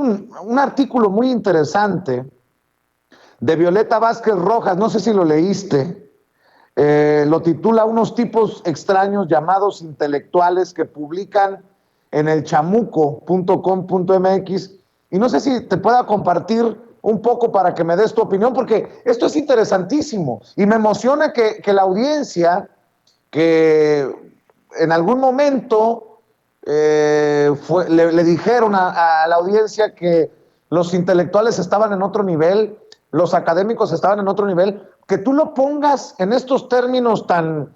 un artículo muy interesante de Violeta Vázquez Rojas, no sé si lo leíste, lo titula Unos tipos extraños llamados intelectuales que publican en el chamuco.com.mx, y no sé si te pueda compartir un poco para que me des tu opinión, porque esto es interesantísimo y me emociona que la audiencia, que en algún momento le dijeron a la audiencia que los intelectuales estaban en otro nivel, los académicos estaban en otro nivel, que tú lo pongas en estos términos tan,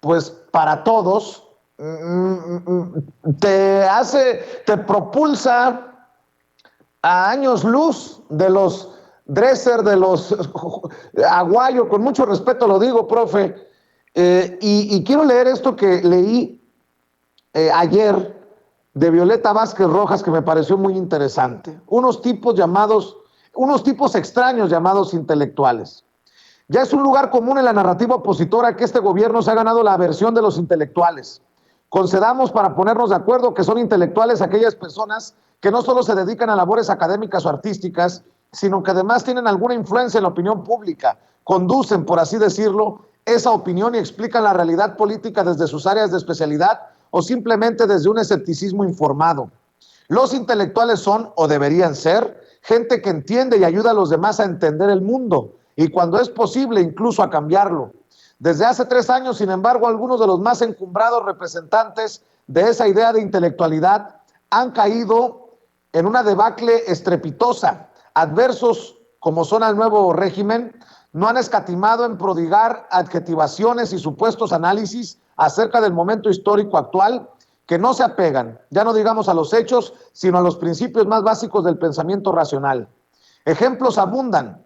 pues, para todos, te propulsa a años luz de los Dresser, de los Aguayo, con mucho respeto lo digo, profe, y quiero leer esto que leí ayer de Violeta Vázquez Rojas, que me pareció muy interesante. Unos tipos extraños llamados intelectuales. Ya es un lugar común en la narrativa opositora que este gobierno se ha ganado la aversión de los intelectuales. Concedamos, para ponernos de acuerdo, que son intelectuales aquellas personas que no solo se dedican a labores académicas o artísticas, sino que además tienen alguna influencia en la opinión pública, conducen, por así decirlo, esa opinión y explican la realidad política desde sus áreas de especialidad o simplemente desde un escepticismo informado. Los intelectuales son, o deberían ser, gente que entiende y ayuda a los demás a entender el mundo, y cuando es posible incluso a cambiarlo. Desde hace 3 años, sin embargo, algunos de los más encumbrados representantes de esa idea de intelectualidad han caído en una debacle estrepitosa. Adversos como son al nuevo régimen, no han escatimado en prodigar adjetivaciones y supuestos análisis acerca del momento histórico actual que no se apegan, ya no digamos a los hechos, sino a los principios más básicos del pensamiento racional. Ejemplos abundan,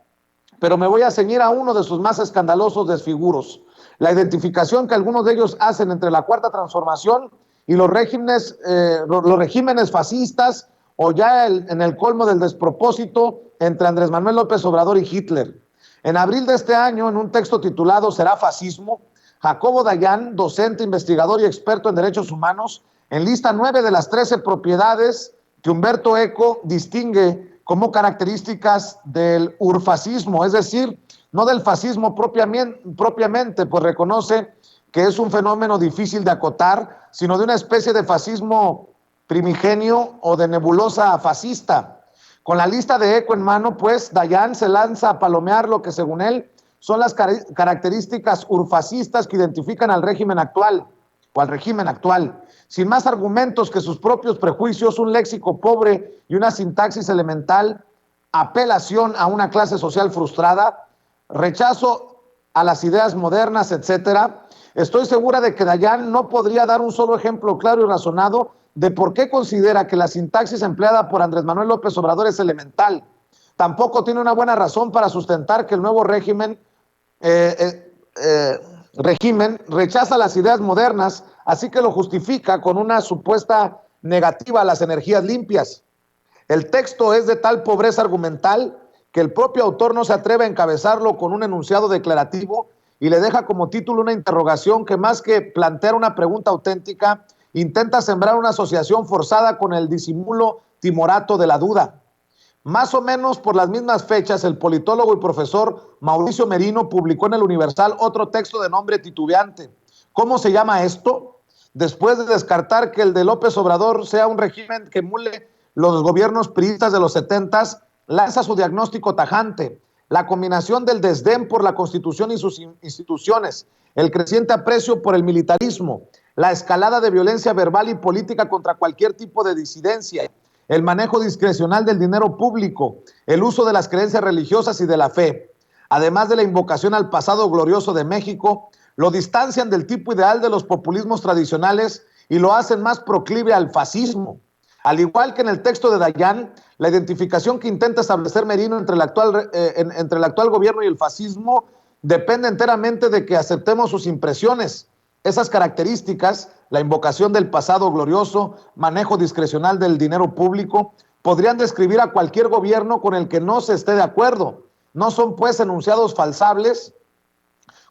pero me voy a ceñir a uno de sus más escandalosos desfiguros: la identificación que algunos de ellos hacen entre la Cuarta Transformación y los regímenes fascistas, o ya en el colmo del despropósito, entre Andrés Manuel López Obrador y Hitler. En abril de este año, en un texto titulado ¿Será fascismo?, Jacobo Dayan, docente, investigador y experto en derechos humanos, enlista 9 de las 13 propiedades que Humberto Eco distingue como características del urfascismo, es decir, no del fascismo propiamente, pues reconoce que es un fenómeno difícil de acotar, sino de una especie de fascismo primigenio o de nebulosa fascista. Con la lista de Eco en mano, pues, Dayan se lanza a palomear lo que, según él, son las características urfascistas que identifican al régimen actual, sin más argumentos que sus propios prejuicios, un léxico pobre y una sintaxis elemental, apelación a una clase social frustrada, rechazo a las ideas modernas, etcétera. Estoy segura de que Dayan no podría dar un solo ejemplo claro y razonado de por qué considera que la sintaxis empleada por Andrés Manuel López Obrador es elemental. Tampoco tiene una buena razón para sustentar que el nuevo régimen rechaza las ideas modernas, así que lo justifica con una supuesta negativa a las energías limpias. El texto es de tal pobreza argumental que el propio autor no se atreve a encabezarlo con un enunciado declarativo y le deja como título una interrogación que, más que plantear una pregunta auténtica, intenta sembrar una asociación forzada con el disimulo timorato de la duda. Más o menos por las mismas fechas, el politólogo y profesor Mauricio Merino publicó en el Universal otro texto de nombre titubeante. ¿Cómo se llama esto? Después de descartar que el de López Obrador sea un régimen que emule los gobiernos priistas de los 70s, lanza su diagnóstico tajante: la combinación del desdén por la Constitución y sus instituciones, el creciente aprecio por el militarismo, la escalada de violencia verbal y política contra cualquier tipo de disidencia, el manejo discrecional del dinero público, el uso de las creencias religiosas y de la fe, además de la invocación al pasado glorioso de México, lo distancian del tipo ideal de los populismos tradicionales y lo hacen más proclive al fascismo. Al igual que en el texto de Dayan, la identificación que intenta establecer Merino entre el actual gobierno y el fascismo depende enteramente de que aceptemos sus impresiones. Esas características, la invocación del pasado glorioso, manejo discrecional del dinero público, podrían describir a cualquier gobierno con el que no se esté de acuerdo. No son, pues, enunciados falsables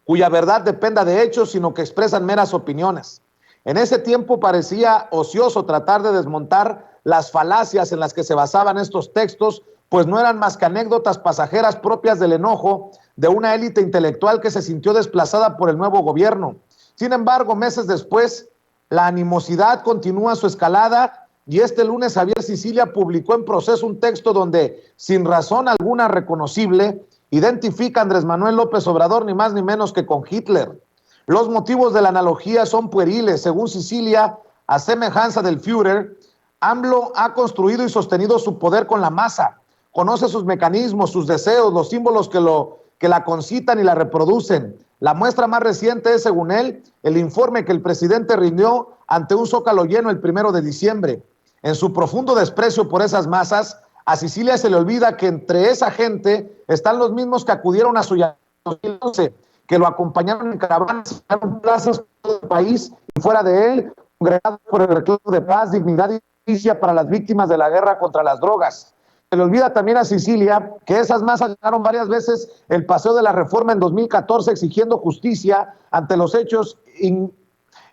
cuya verdad dependa de hechos, sino que expresan meras opiniones. En ese tiempo parecía ocioso tratar de desmontar las falacias en las que se basaban estos textos, pues no eran más que anécdotas pasajeras propias del enojo de una élite intelectual que se sintió desplazada por el nuevo gobierno. Sin embargo, meses después, la animosidad continúa su escalada y este lunes Javier Sicilia publicó en Proceso un texto donde, sin razón alguna reconocible, identifica a Andrés Manuel López Obrador ni más ni menos que con Hitler. Los motivos de la analogía son pueriles. Según Sicilia, a semejanza del Führer, AMLO ha construido y sostenido su poder con la masa. Conoce sus mecanismos, sus deseos, los símbolos que la concitan y la reproducen. La muestra más reciente es, según él, el informe que el presidente rindió ante un Zócalo lleno el 1 de diciembre. En su profundo desprecio por esas masas, a Sicilia se le olvida que entre esa gente están los mismos que acudieron a su llamado en 2011, que lo acompañaron en caravanas, en plazas por el país y fuera de él, congregados por el reclamo de paz, dignidad y justicia para las víctimas de la guerra contra las drogas. Se le olvida también a Sicilia que esas masas llenaron varias veces el Paseo de la Reforma en 2014 exigiendo justicia ante los hechos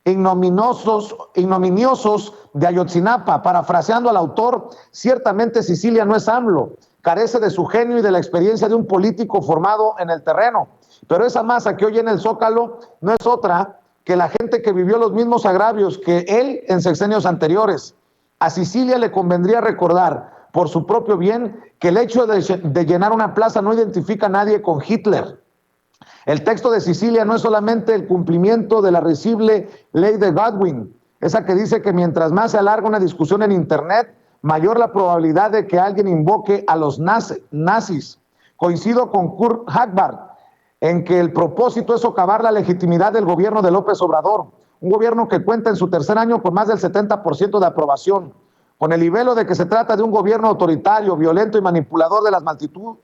ignominiosos de Ayotzinapa. Parafraseando al autor, ciertamente Sicilia no es AMLO, carece de su genio y de la experiencia de un político formado en el terreno. Pero esa masa que hoy en el Zócalo no es otra que la gente que vivió los mismos agravios que él en sexenios anteriores. A Sicilia le convendría recordar, por su propio bien, que el hecho de llenar una plaza no identifica a nadie con Hitler. El texto de Sicilia no es solamente el cumplimiento de la risible ley de Godwin, esa que dice que mientras más se alarga una discusión en Internet, mayor la probabilidad de que alguien invoque a los nazis. Coincido con Kurt Hackbarth en que el propósito es socavar la legitimidad del gobierno de López Obrador, un gobierno que cuenta en su tercer año con más del 70% de aprobación, con el libelo de que se trata de un gobierno autoritario, violento y manipulador de las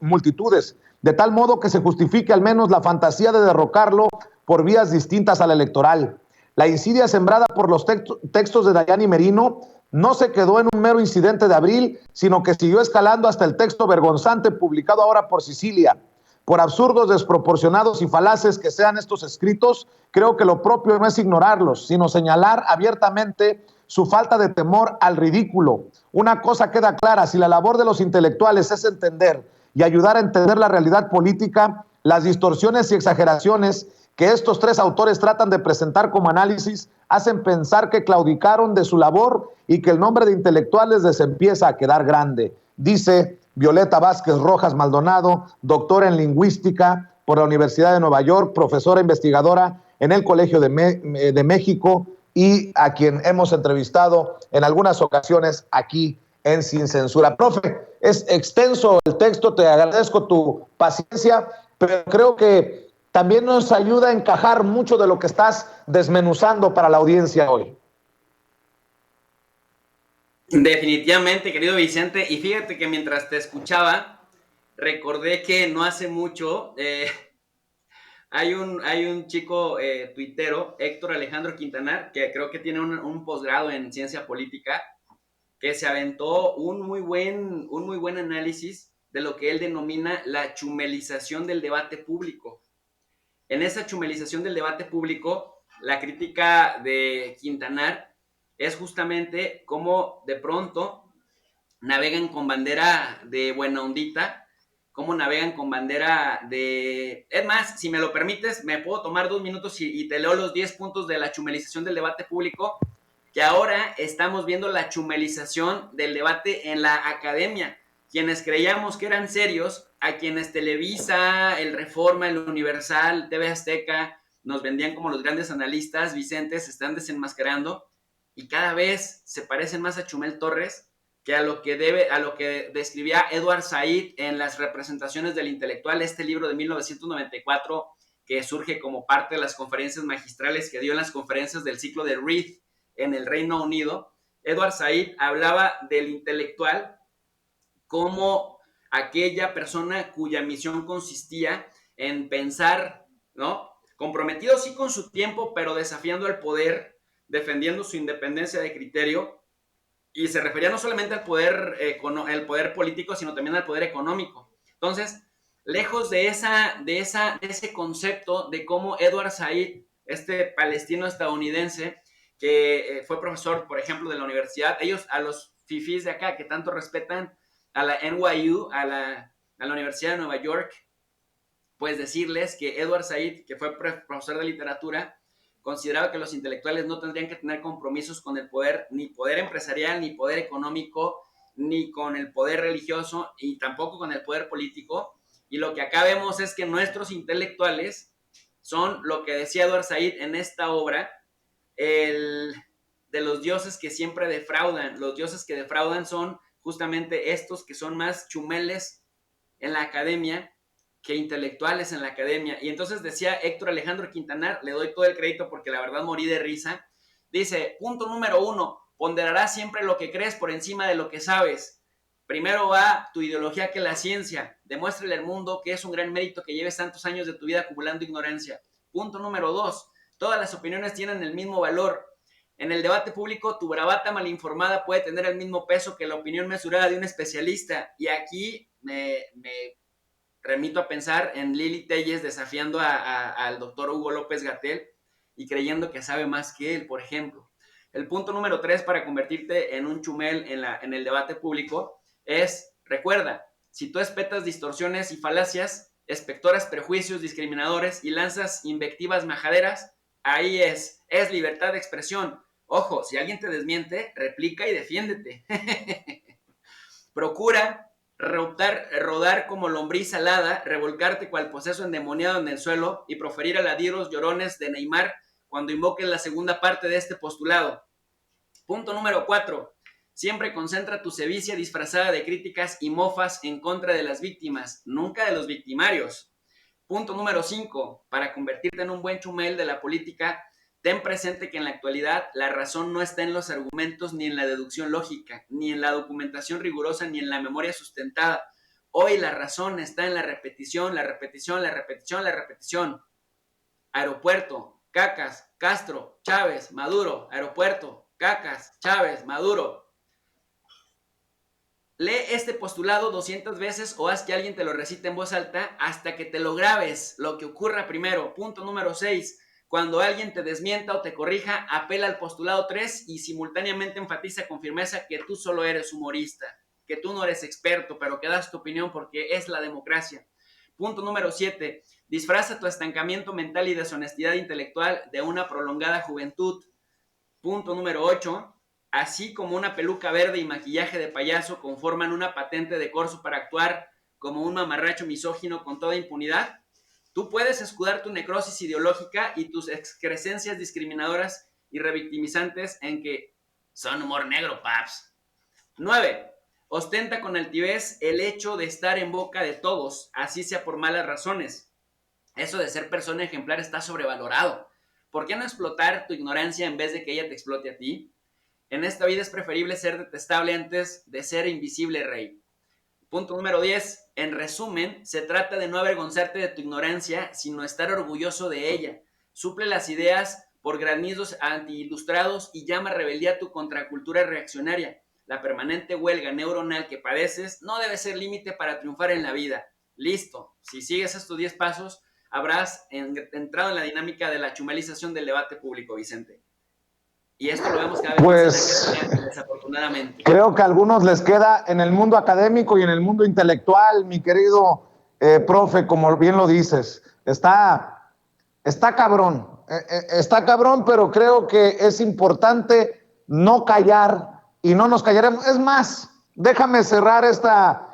multitudes, de tal modo que se justifique al menos la fantasía de derrocarlo por vías distintas a la electoral. La insidia sembrada por los textos de Dayani Merino no se quedó en un mero incidente de abril, sino que siguió escalando hasta el texto vergonzante publicado ahora por Sicilia. Por absurdos, desproporcionados y falaces que sean estos escritos, creo que lo propio no es ignorarlos, sino señalar abiertamente su falta de temor al ridículo. Una cosa queda clara: si la labor de los intelectuales es entender y ayudar a entender la realidad política, las distorsiones y exageraciones que estos tres autores tratan de presentar como análisis hacen pensar que claudicaron de su labor y que el nombre de intelectuales les empieza a quedar grande. Dice Violeta Vázquez Rojas Maldonado, doctora en lingüística por la Universidad de Nueva York, profesora investigadora en el Colegio de México y a quien hemos entrevistado en algunas ocasiones aquí en Sin Censura. Profe, es extenso el texto, te agradezco tu paciencia, pero creo que también nos ayuda a encajar mucho de lo que estás desmenuzando para la audiencia hoy. Definitivamente, querido Vicente, y fíjate que mientras te escuchaba, recordé que no hace mucho hay un chico tuitero, Héctor Alejandro Quintanar, que creo que tiene un posgrado en ciencia política, que se aventó un muy buen análisis de lo que él denomina la chumelización del debate público. En esa chumelización del debate público, la crítica de Quintanar es justamente cómo de pronto navegan con bandera de buena ondita, cómo navegan con bandera de... Es más, si me lo permites, me puedo tomar 2 minutos y te leo los 10 puntos de la chumelización del debate público, que ahora estamos viendo la chumelización del debate en la academia. Quienes creíamos que eran serios, a quienes Televisa, el Reforma, el Universal, TV Azteca, nos vendían como los grandes analistas, Vicente, se están desenmascarando y cada vez se parecen más a Chumel Torres que a lo que describía Edward Said en Las representaciones del intelectual, este libro de 1994 que surge como parte de las conferencias magistrales que dio en las conferencias del ciclo de Reed en el Reino Unido. Edward Said hablaba del intelectual como aquella persona cuya misión consistía en pensar, ¿no? Comprometido sí con su tiempo, pero desafiando al poder, defendiendo su independencia de criterio, y se refería no solamente al poder, el poder político, sino también al poder económico. Entonces, lejos de ese concepto de cómo Edward Said, este palestino estadounidense, que fue profesor, por ejemplo, de la universidad, ellos a los fifís de acá que tanto respetan a la NYU, a la Universidad de Nueva York, pues decirles que Edward Said, que fue profesor de literatura, consideraba que los intelectuales no tendrían que tener compromisos con el poder, ni poder empresarial, ni poder económico, ni con el poder religioso, y tampoco con el poder político. Y lo que acá vemos es que nuestros intelectuales son lo que decía Edward Said en esta obra, de los dioses que siempre defraudan. Los dioses que defraudan son justamente estos que son más chumeles en la academia que intelectuales en la academia. Y entonces decía Héctor Alejandro Quintanar, le doy todo el crédito porque la verdad morí de risa, dice, punto número 1, ponderarás siempre lo que crees por encima de lo que sabes. Primero va tu ideología que la ciencia. Demuéstrale al mundo que es un gran mérito que lleves tantos años de tu vida acumulando ignorancia. Punto número 2, todas las opiniones tienen el mismo valor. En el debate público, tu bravata malinformada puede tener el mismo peso que la opinión mesurada de un especialista. Y aquí me remito a pensar en Lili Telles desafiando al doctor Hugo López-Gatell y creyendo que sabe más que él, por ejemplo. El punto número 3 para convertirte en un chumel en el debate público es, recuerda, si tú espetas distorsiones y falacias, espectoras prejuicios discriminadores y lanzas invectivas majaderas, ahí es libertad de expresión. Ojo, si alguien te desmiente, replica y defiéndete. Procura rodar como lombriz alada, revolcarte cual poseso endemoniado en el suelo y proferir aladiros llorones de Neymar cuando invoques la segunda parte de este postulado. Punto número 4. Siempre concentra tu sevicia disfrazada de críticas y mofas en contra de las víctimas, nunca de los victimarios. Punto número 5. Para convertirte en un buen chumel de la política, ten presente que en la actualidad la razón no está en los argumentos ni en la deducción lógica, ni en la documentación rigurosa, ni en la memoria sustentada. Hoy la razón está en la repetición, la repetición, la repetición, la repetición. Aeropuerto, Cacas, Castro, Chávez, Maduro. Aeropuerto, Cacas, Chávez, Maduro. Lee este postulado 200 veces o haz que alguien te lo recite en voz alta hasta que te lo grabes, lo que ocurra primero. Punto número 6. Cuando alguien te desmienta o te corrija, apela al postulado 3 y simultáneamente enfatiza con firmeza que tú solo eres humorista, que tú no eres experto, pero que das tu opinión porque es la democracia. Punto número 7. Disfraza tu estancamiento mental y deshonestidad intelectual de una prolongada juventud. Punto número 8. Así como una peluca verde y maquillaje de payaso conforman una patente de corso para actuar como un mamarracho misógino con toda impunidad, tú puedes escudar tu necrosis ideológica y tus excrescencias discriminadoras y revictimizantes en que son humor negro, paps. 9. Ostenta con altivez el hecho de estar en boca de todos, así sea por malas razones. Eso de ser persona ejemplar está sobrevalorado. ¿Por qué no explotar tu ignorancia en vez de que ella te explote a ti? En esta vida es preferible ser detestable antes de ser invisible, rey. Punto número 10. En resumen, se trata de no avergonzarte de tu ignorancia, sino estar orgulloso de ella. Suple las ideas por granizos anti-ilustrados y llama rebeldía a tu contracultura reaccionaria. La permanente huelga neuronal que padeces no debe ser límite para triunfar en la vida. Listo. Si sigues estos 10 pasos, habrás entrado en la dinámica de la chumelización del debate público, Vicente. Y esto lo vemos cada vez Pues más en la academia, desafortunadamente. creo que a algunos les queda en el mundo académico y en el mundo intelectual, mi querido profe, como bien lo dices. Está cabrón, está cabrón, pero creo que es importante no callar y no nos callaremos. Es más, déjame cerrar esta